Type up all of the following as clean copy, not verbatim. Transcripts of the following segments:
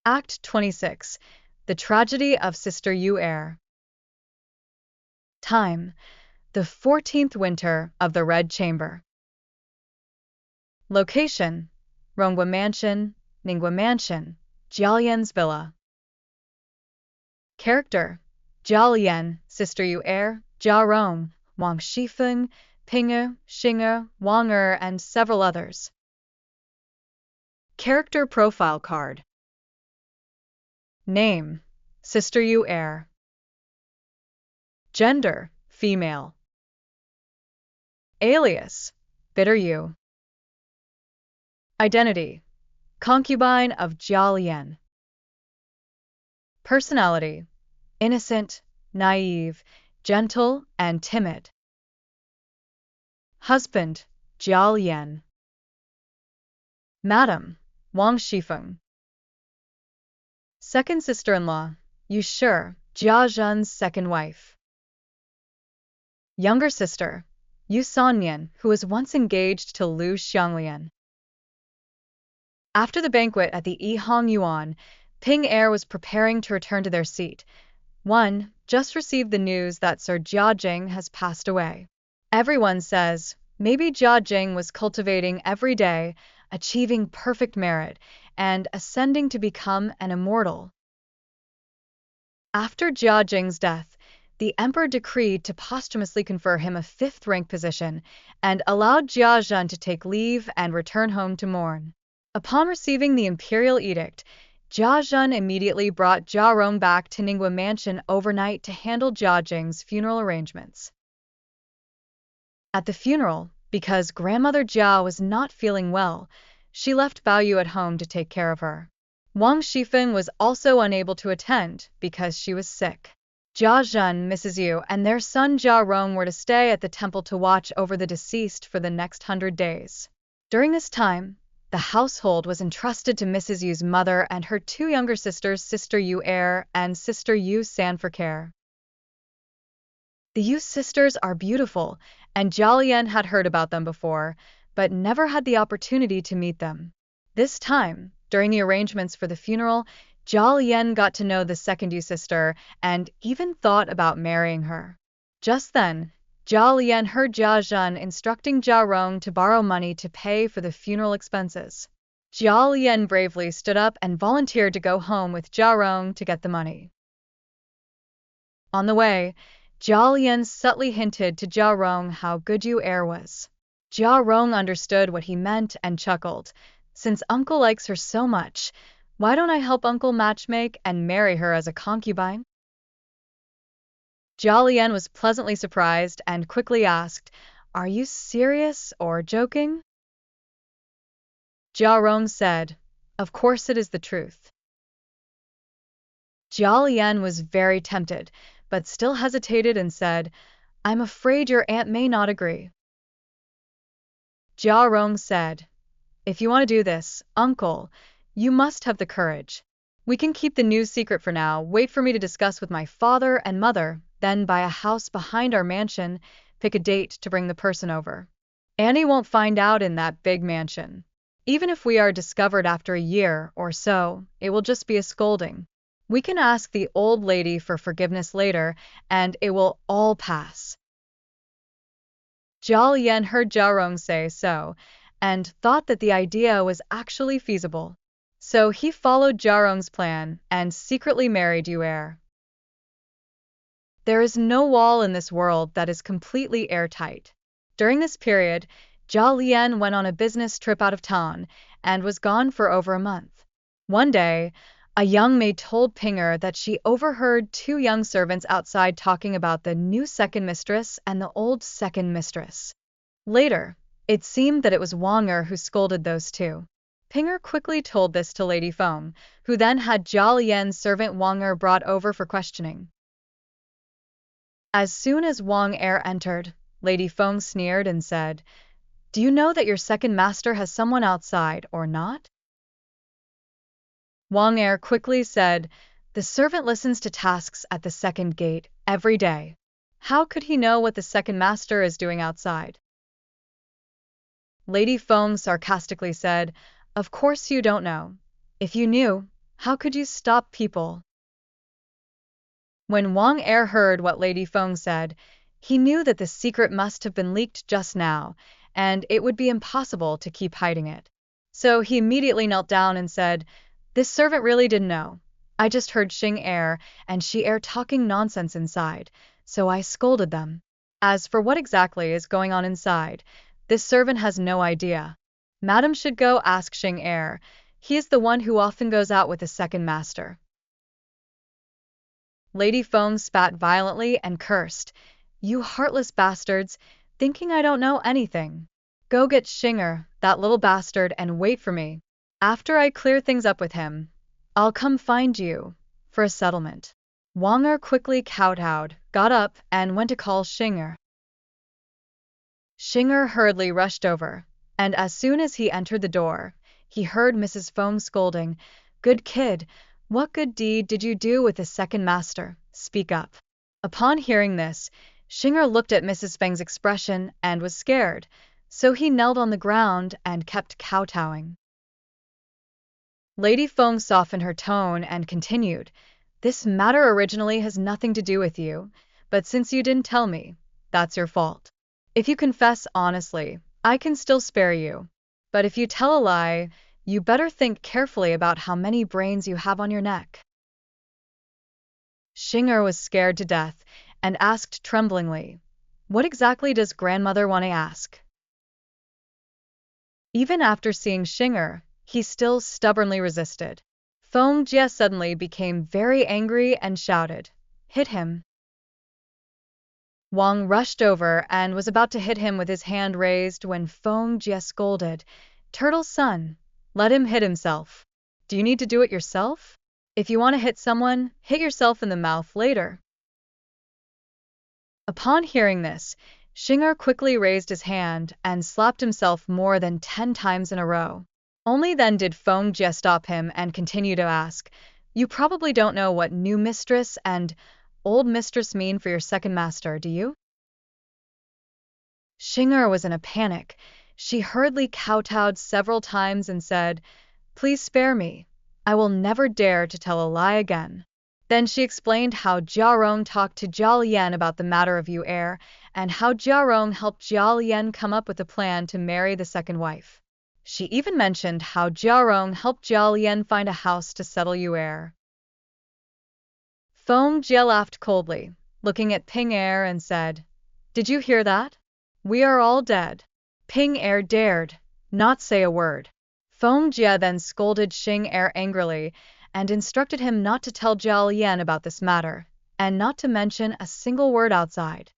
Act 26. The Tragedy of Sister Yu Er. Time: the 14th winter of the Red Chamber. Location: Rongwa Mansion, Ningwa Mansion, Jialian's villa. Character: Jialian, Sister Yu Er, Jia Rong, Wang Shifeng, Ping'er, Xing'er, Wang'er, and several others. Character profile card. Name: Sister Yu Er. Gender: female. Alias: Bitter Yu. Identity: concubine of Jialian. Personality: innocent, naive, gentle, and timid. Husband: Jialian. Madam: Wang Shifeng. Second sister-in-law: Yu Shi, Jia Zhen's second wife. Younger sister: Yu Sanyan, who was once engaged to Liu Xianglian. After the banquet at the Heilongjiang, Ping Er was preparing to return to their seat. One just received the news that Sir Jiajing has passed away. Everyone says maybe Jiajing was cultivating every day, achieving perfect merit, and ascending to become an immortal. After Jiajing's death, the emperor decreed to posthumously confer him a 5th rank position and allowed Jia Zhen to take leave and return home to mourn. Upon receiving the imperial edict, Jia Zhen immediately brought Jia Rong back to Ningwa Mansion overnight to handle Jiajing's funeral arrangements. At the funeral, because grandmother Jia was not feeling well, she left Baoyu at home to take care of her. Wang Shifeng was also unable to attend because she was sick. Jia Zhen, Mrs. Yu, and their son Jia Rong were to stay at the temple to watch over the deceased for the next 100 days. During this time, the household was entrusted to Mrs. Yu's mother and her 2 younger sisters, Sister Yu Er and Sister Yu San, for care. The Yu sisters are beautiful, and Jialian had heard about them before, but never had the opportunity to meet them. This time, during the arrangements for the funeral, Jialian got to know the second Yu sister and even thought about marrying her. Just then, Jialian heard Jia Zhen instructing Jia Rong to borrow money to pay for the funeral expenses. Jialian bravely stood up and volunteered to go home with Jia Rong to get the money. On the way, Jialian subtly hinted to Jia Rong how good Yu Er was. Jia Rong understood what he meant and chuckled. Since uncle likes her so much, why don't I help uncle matchmake and marry her as a concubine? Jialian was pleasantly surprised and quickly asked, "Are you serious or joking?" Jia Rong said, "Of course it is the truth." Jialian was very tempted, but still hesitated and said, "I'm afraid your aunt may not agree." Jia Rong said, "If you want to do this, uncle, you must have the courage. We can keep the news secret for now, wait for me to discuss with my father and mother, then buy a house behind our mansion, pick a date to bring the person over. Annie won't find out in that big mansion. Even if we are discovered after a year or so, it will just be a scolding. We can ask the old lady for forgiveness later, and it will all pass." Jialian heard Jia Rong say so, and thought that the idea was actually feasible. So he followed Jia Rong's plan and secretly married Yu Er. There is no wall in this world that is completely airtight. During this period, Jialian went on a business trip out of town and was gone for over a month. One day, a young maid told Ping Er that she overheard 2 young servants outside talking about the new second mistress and the old second mistress. Later, it seemed that it was Wang Er who scolded those 2. Ping Er quickly told this to Lady Feng, who then had Jialian's servant Wang Er brought over for questioning. As soon as Wang Er entered, Lady Feng sneered and said, "Do you know that your second master has someone outside, or not?" Wang Er quickly said, "The servant listens to tasks at the second gate every day. How could he know what the second master is doing outside?" Lady Feng sarcastically said, "Of course you don't know. If you knew, How could you stop people? When Wang Er heard what Lady Feng said, he knew that the secret must have been leaked just now, and it would be impossible to keep hiding it. So he immediately knelt down and said, "This servant really didn't know. I just heard Xing Er and Shi Er talking nonsense inside, so I scolded them. As for what exactly is going on inside, this servant has no idea. Madam should go ask Xing Er. He is the one who often goes out with the second master." Lady Feng spat violently and cursed, "You heartless bastards, thinking I don't know anything. Go get Xinger, that little bastard, and wait for me. After I clear things up with him, I'll come find you for a settlement." Wang Er quickly kowtowed, got up, and went to call Xinger. Xinger hurriedly rushed over, and as soon as he entered the door, he heard Mrs. Feng scolding, "Good kid, what good deed did you do with the second master? Speak up." Upon hearing this, Xinger looked at Mrs. Feng's expression and was scared, so he knelt on the ground and kept kowtowing. Lady Feng softened her tone and continued, "This matter originally has nothing to do with you, but since you didn't tell me, that's your fault. If you confess honestly, I can still spare you. But if you tell a lie, you better think carefully about how many brains you have on your neck." Xinger was scared to death and asked tremblingly, "What exactly does grandmother want to ask?" Even after seeing Xinger, he still stubbornly resisted. Feng Jie suddenly became very angry and shouted, "Hit him!" Wang rushed over and was about to hit him with his hand raised when Feng Jie scolded, "Turtle's son, let him hit himself. Do you need to do it yourself? If you want to hit someone, hit yourself in the mouth later." Upon hearing this, Xinger quickly raised his hand and slapped himself more than 10 times in a row. Only then did Feng Jie stop him and continue to ask, "You probably don't know what new mistress and old mistress mean for your second master, do you?" Xinger was in a panic. She hurriedly kowtowed several times and said, "Please spare me. I will never dare to tell a lie again." Then she explained how Jia Rong talked to Jia Lian about the matter of Yu Er, and how Jia Rong helped Jia Lian come up with a plan to marry the second wife. She even mentioned how Jia Rong helped Jia Lian find a house to settle Yu Er. Feng Jie laughed coldly, looking at Ping Er and said, "Did you hear that? We are all dead." Ping Er dared not say a word. Feng Jie then scolded Xing Er angrily and instructed him not to tell Jia Lian about this matter, and not to mention a single word outside.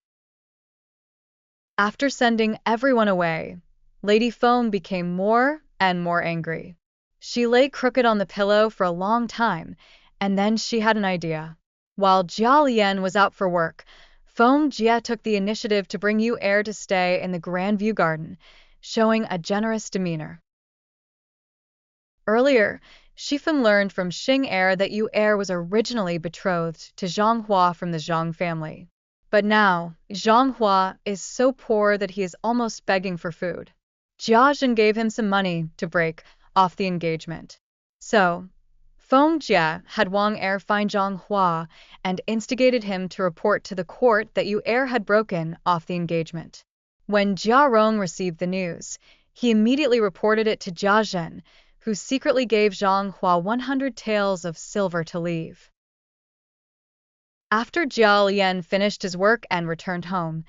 After sending everyone away, Lady Feng became more and more angry. She lay crooked on the pillow for a long time, and then she had an idea. While Jia Lian was out for work, Feng Jie took the initiative to bring Yu Er to stay in the Grand View Garden, showing a generous demeanor. Earlier, Shifeng learned from Xing Er that Yu Er was originally betrothed to Zhang Hua from the Zhang family. But now, Zhang Hua is so poor that he is almost begging for food. Jia Zhen gave him some money to break off the engagement. So, Feng Jie had Wang Er find Zhang Hua and instigated him to report to the court that Yu Er had broken off the engagement. When Jia Rong received the news, he immediately reported it to Jia Zhen, who secretly gave Zhang Hua 100 taels of silver to leave. After Jia Lian finished his work and returned home,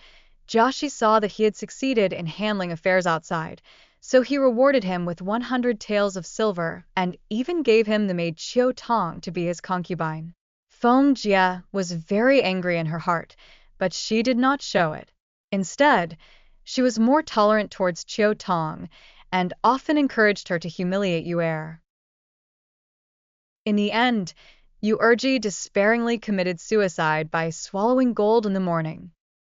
Jia Shi saw that he had succeeded in handling affairs outside, so he rewarded him with 100 taels of silver and even gave him the maid Qiu Tong to be his concubine. Feng Jie was very angry in her heart, but she did not show it. Instead, she was more tolerant towards Qiu Tong and often encouraged her to humiliate Yu Er. In the end, Yu Erji despairingly committed suicide by swallowing gold in the morning.